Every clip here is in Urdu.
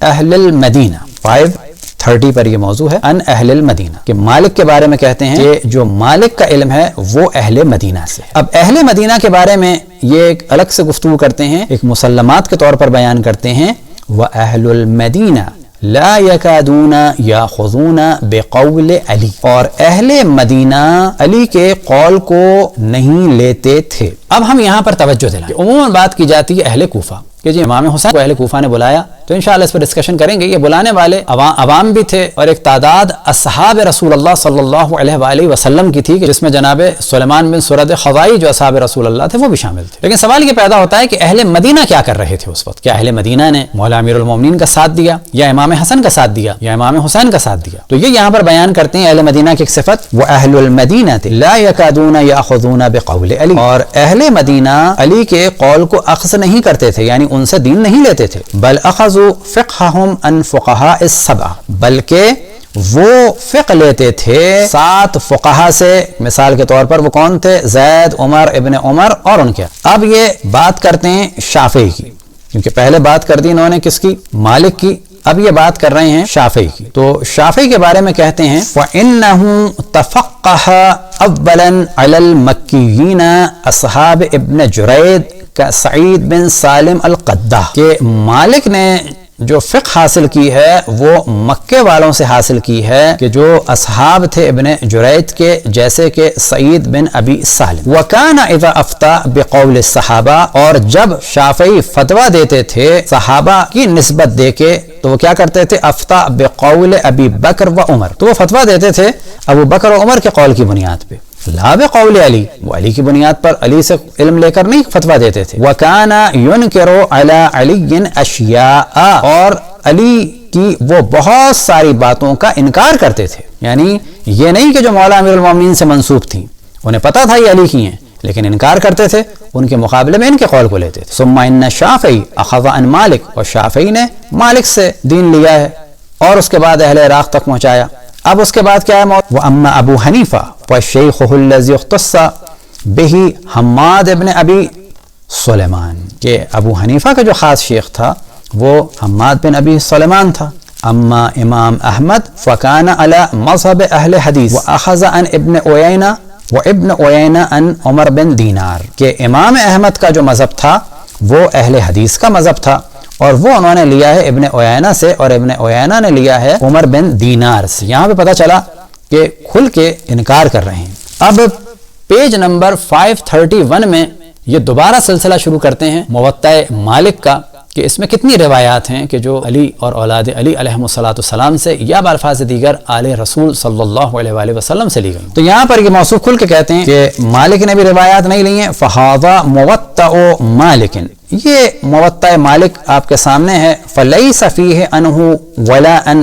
اہل المدینہ 530 پر یہ موضوع ہے، ان اہل المدینہ، کہ مالک کے بارے میں کہتے ہیں کہ جو مالک کا علم ہے وہ اہل مدینہ سے۔ اب اہل مدینہ کے بارے میں یہ ایک الگ سے گفتگو کرتے ہیں، ایک مسلمات کے طور پر بیان کرتے ہیں، وَأَهْلُ الْمَدِينَةِ لا یکادون یاخذون بقول علی، اور اہل مدینہ علی کے قول کو نہیں لیتے تھے۔ اب ہم یہاں پر توجہ دلائیں، عموماً بات کی جاتی ہے اہل کوفہ کہ جی امام حسین کو اہل کوفہ نے بلایا، تو انشاءاللہ اس پر ڈسکشن کریں گے۔ یہ بلانے والے عوام بھی تھے اور ایک تعداد اصحاب رسول اللہ صلی اللہ علیہ وآلہ وسلم کی تھی، جس میں جناب سلیمان بن سرد خزائی جو اصحاب رسول اللہ تھے وہ بھی شامل تھے۔ لیکن سوال یہ پیدا ہوتا ہے کہ اہل مدینہ کیا کر رہے تھے اس وقت؟ کیا اہل مدینہ نے مولا امیر المومنین کا ساتھ دیا، یا امام حسن کا ساتھ دیا، یا امام حسین کا ساتھ دیا؟ تو یہ یہاں پر بیان کرتے ہیں اہل مدینہ کی ایک صفت، وَأَهْلُ الْمَدِينَةِ لَا يَكَادُونَ يَأْخُذُونَ بِقَوْلِ علی، اور اہل مدینہ علی کے قول کو اخذ نہیں کرتے تھے، یعنی ان سے دین نہیں لیتے تھے، بل اخذوا فقہہم عن فقہاء السبع، بلکہ وہ فقہ لیتے تھے 7 فقہا سے۔ مثال کے طور پر وہ کون تھے؟ زید، عمر، ابن عمر اور ان کے۔ اب یہ بات کرتے ہیں شافعی کی، کیونکہ پہلے بات کر دی انہوں نے کس کی؟ مالک کی، اب یہ بات کر رہے ہیں شافعی کی۔ تو شافعی کے بارے میں کہتے ہیں وَإِنَّهُ تَفَقَّهَ أَوَّلًا عَلَى الْمَكِّيِّينَ أَصْحَابِ ابن جرید کا سعید بن سالم القدہ، کہ مالک نے جو فقہ حاصل کی ہے وہ مکے والوں سے حاصل کی ہے، کہ جو اصحاب تھے ابن جرید کے، جیسے کہ سعید بن ابی سالم۔ وَكَانَ إِذَا أَفْتَى بِقَوْلِ الصَّحَابَةِ، اور جب شافعی فتویٰ دیتے تھے صحابہ کی نسبت دے کے تو وہ کیا کرتے تھے؟ افتى بقول ابی بکر و عمر، تو وہ فتویٰ دیتے تھے ابو بکر و عمر کے قول کی بنیاد پہ، لا بقول علی، وہ علی کی بنیاد پر علی سے علم لے کر نہیں فتویٰ دیتے تھے۔ وَكَانَ يُنْكِرُ عَلَى عَلِيٍّ أَشْيَاءَ، اور علی کی وہ بہت ساری باتوں کا انکار کرتے تھے، یعنی یہ نہیں کہ جو مولا امیر المومنین سے منسوب تھیں انہیں پتہ تھا یہ علی کی ہیں لیکن انکار کرتے تھے، ان کے مقابلے میں ان کے قول کو لیتے تھے۔ ثم ان الشافعی اخذ عن مالک، اور شافعی نے مالک سے دین لیا ہے اور اس کے بعد اہل عراق تک پہنچایا۔ اب اس کے بعد کیا ہے؟ وَأَمَّا أَبُو حَنِيفَةَ وَالشَّيْخُ الَّذِي اخْتَصَّ بِهِ حماد ابن ابی سلیمان، کہ ابو حنیفہ کا جو خاص شیخ تھا وہ حماد بن ابی سلیمان تھا۔ اما امام احمد فَكَانَ عَلَى مذهب اہل حدیث وَأَخَذَ عن ابن عیینہ وابن عیینہ عن عمر بن دینار، کہ امام احمد کا جو مذہب تھا وہ اہل حدیث کا مذہب تھا، اور وہ انہوں نے لیا ہے ابن عیینہ سے، اور ابن عیینہ نے لیا ہے عمر بن دینار سے۔ یہاں پہ پتہ چلا کہ کھل کے انکار کر رہے ہیں۔ اب پیج نمبر 531 میں یہ دوبارہ سلسلہ شروع کرتے ہیں موطأ مالک کا، کہ اس میں کتنی روایات ہیں کہ جو علی اور اولاد علی علیہم السلام سے یا بالفاظ دیگر آل رسول صلی اللہ علیہ وآلہ وسلم سے لی گئی۔ تو یہاں پر یہ موصوف کھل کے کہتے ہیں کہ مالک نے بھی روایات نہیں لی ہیں، فَهَذَا مُوَطَّأُ مَالِكٍ، یہ موطأ مالک آپ کے سامنے ہے، فَلَيْسَ فِيهِ أَنْهُ وَلَا أَنْ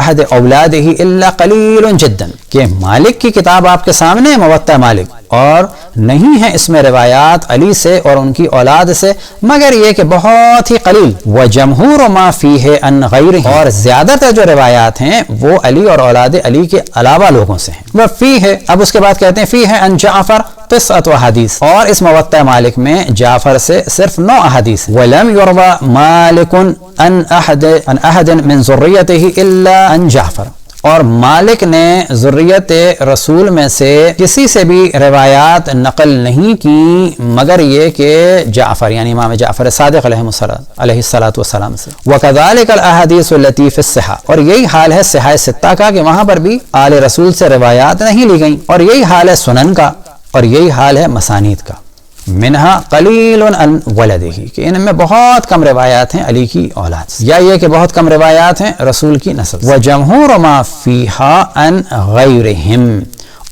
أَحَدِ أَوْلَادِهِ إِلَّا قَلِيلٌ جِدًّا، کہ مالک کی کتاب آپ کے سامنے ہے موطأ مالک، اور نہیں ہے اس میں روایات علی سے اور ان کی اولاد سے مگر یہ کہ بہت ہی قلیل، وَجَمْهُورُ مَا فِيهِ عَنْ غَيْرِهِ، اور زیادہ تر جو روایات ہیں وہ علی اور اولاد علی کے علاوہ لوگوں سے ہیں۔ وَفِيهِ، اب اس کے بعد کہتے ہیں فِيهِ عَنْ جعفر 9 احادیث، اور اس موطأ مالک میں جعفر سے صرف 9 احادیث۔ وَلَمْ يُرْوَ مَالِكٌ عَنْ أَحَدٍ مِنْ ذُرِّيَّتِهِ إِلَّا عَنْ جعفر، اور مالک نے ذریت رسول میں سے کسی سے بھی روایات نقل نہیں کی مگر یہ کہ جعفر یعنی امام جعفر صادق علیہ السلام سے۔ وَكَذَلِكَ الْأَحَادِيثُ الَّتِي فِي الصِّحَةِ، اور یہی حال ہے صحاح ستہ کا کہ وہاں پر بھی آل رسول سے روایات نہیں لی گئیں، اور یہی حال ہے سنن کا، اور یہی حال ہے مسانید کا۔ منہا قلیل عن ولدہ، کہ ان میں بہت کم روایات ہیں علی کی اولاد سے، یا یہ کہ بہت کم روایات ہیں رسول کی نسل سے۔ وجمہور ما فیہا عن غیرہم،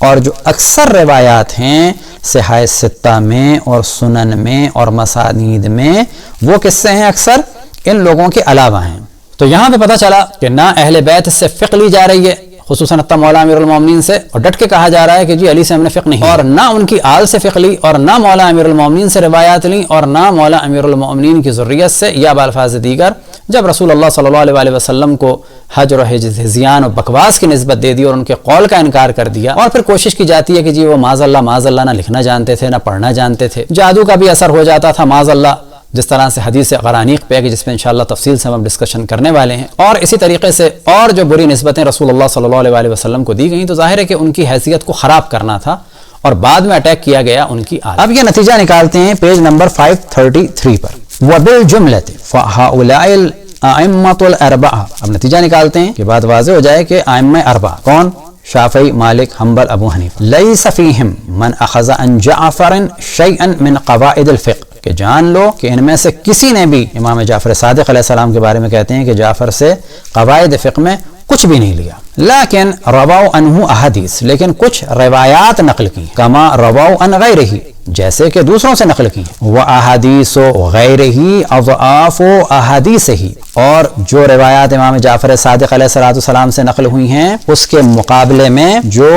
اور جو اکثر روایات ہیں صحاح ستہ میں اور سنن میں اور مسانید میں وہ کس سے ہیں؟ اکثر ان لوگوں کے علاوہ ہیں۔ تو یہاں پہ پتہ چلا کہ نہ اہل بیت سے فقہ لی جا رہی ہے، خصوصاً مولا امیر المومنین سے، اور ڈٹ کے کہا جا رہا ہے کہ جی علی سے ہم نے فقہ نہیں، اور نہ ان کی آل سے فقہ لی، اور نہ مولا امیر المومنین سے روایات لی، اور نہ مولا امیر المومنین کی ذریت سے یا بالفاظ دیگر جب رسول اللہ صلی اللہ علیہ وسلم کو حجر و ہذیان اور بکواس کی نسبت دے دی اور ان کے قول کا انکار کر دیا، اور پھر کوشش کی جاتی ہے کہ جی وہ معاذ اللہ نہ لکھنا جانتے تھے نہ پڑھنا جانتے تھے، جادو کا بھی اثر ہو جاتا تھا معاذ اللہ، جس طرح سے حدیث غرانیق پہ ہے کہ جس پہ انشاءاللہ تفصیل سے ہم ڈسکشن کرنے والے ہیں، اور اسی طریقے سے اور جو بری نسبتیں رسول اللہ صلی اللہ علیہ وسلم کو دی گئیں، تو ظاہر ہے کہ ان کی حیثیت کو خراب کرنا تھا اور بعد میں اٹیک کیا گیا ان کی آل۔ اب یہ نتیجہ نکالتے ہیں پیج نمبر 533 پر، وَبِالْجُمْلَةِ فَهَؤُلَاءِ الْأَئِمَّةُ الْأَرْبَعَةُ۔ اب نتیجہ نکالتے ہیں کہ بات واضح ہو جائے کہ ائمہ اربعہ کون؟ شافعی، مالک، حنبل، ابو حنیفہ۔ لیس فیہم من اخذ عن جعفر شیئا من قواعد الفقہ، کہ جان لو کہ ان میں سے کسی نے بھی، امام جعفر صادق علیہ السلام کے بارے میں کہتے ہیں کہ جعفر سے قواعد فقہ میں کچھ بھی نہیں لیا، لیکن رواؤ عنہ احادیث، لیکن کچھ روایات نقل کی، کما رواؤ عن غیرہ، جیسے کہ دوسروں سے نقل کی، وَأَحَادِيثُ غَيْرِهِ أَضْعَافُ أَحَادِيثِهِ، اور جو روایات امام جعفر صادق علیہ السلام سے نقل ہوئی ہیں اس کے مقابلے میں جو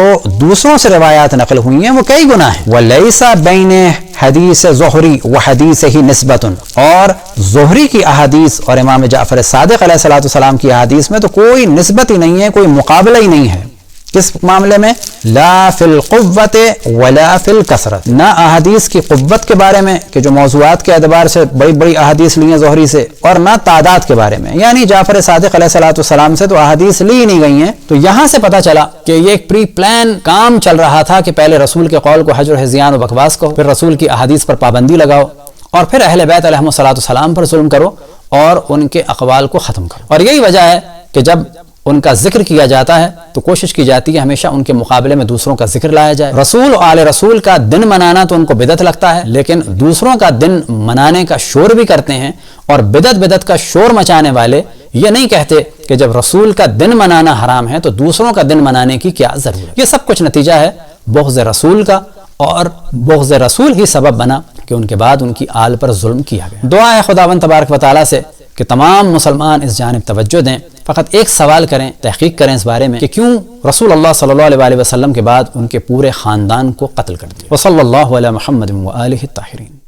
دوسروں سے روایات نقل ہوئی ہیں وہ کئی گنا ہیں۔ وَلَيْسَ بَيْنَ حدیث زہری وحدیثہ نسبۃ، اور زہری کی احادیث اور امام جعفر صادق علیہ السلام کی احادیث میں تو کوئی نسبت ہی نہیں ہے، کوئی مقابلہ ہی نہیں ہے۔ کس معاملے میں؟ لا فی القوت ولا فی الکثرت، نہ احادیث کی قوت کے بارے میں کہ جو موضوعات کے اعتبار سے بڑی بڑی احادیث لی ہیں زہری سے، اور نہ تعداد کے بارے میں، یعنی جعفر صادق علیہ السلام سے تو احادیث لی نہیں گئی ہیں۔ تو یہاں سے پتہ چلا کہ یہ ایک پری پلان کام چل رہا تھا کہ پہلے رسول کے قول کو حجر و ہذیان و بکواس کہو، پھر رسول کی احادیث پر پابندی لگاؤ، اور پھر اہل بیت علیہم السلام پر ظلم کرو اور ان کے اقوال کو ختم کرو۔ اور یہی وجہ ہے کہ جب ان کا ذکر کیا جاتا ہے تو کوشش کی جاتی ہے ہمیشہ ان کے مقابلے میں دوسروں کا ذکر لایا جائے۔ رسول اور آل رسول کا دن منانا تو ان کو بدعت لگتا ہے، لیکن دوسروں کا دن منانے کا شور بھی کرتے ہیں، اور بدعت کا شور مچانے والے یہ نہیں کہتے کہ جب رسول کا دن منانا حرام ہے تو دوسروں کا دن منانے کی کیا ضرورت۔ یہ سب کچھ نتیجہ ہے بغض رسول کا، اور بغض رسول ہی سبب بنا کہ ان کے بعد ان کی آل پر ظلم کیا گیا۔ دعا ہے خداوند تبارک و تعالیٰ سے کہ تمام مسلمان اس جانب توجہ دیں، فقط ایک سوال کریں، تحقیق کریں اس بارے میں کہ کیوں رسول اللہ صلی اللہ علیہ وسلم کے بعد ان کے پورے خاندان کو قتل کر دیا۔ وصلی اللہ علی محمد و آلہ الطاہرین۔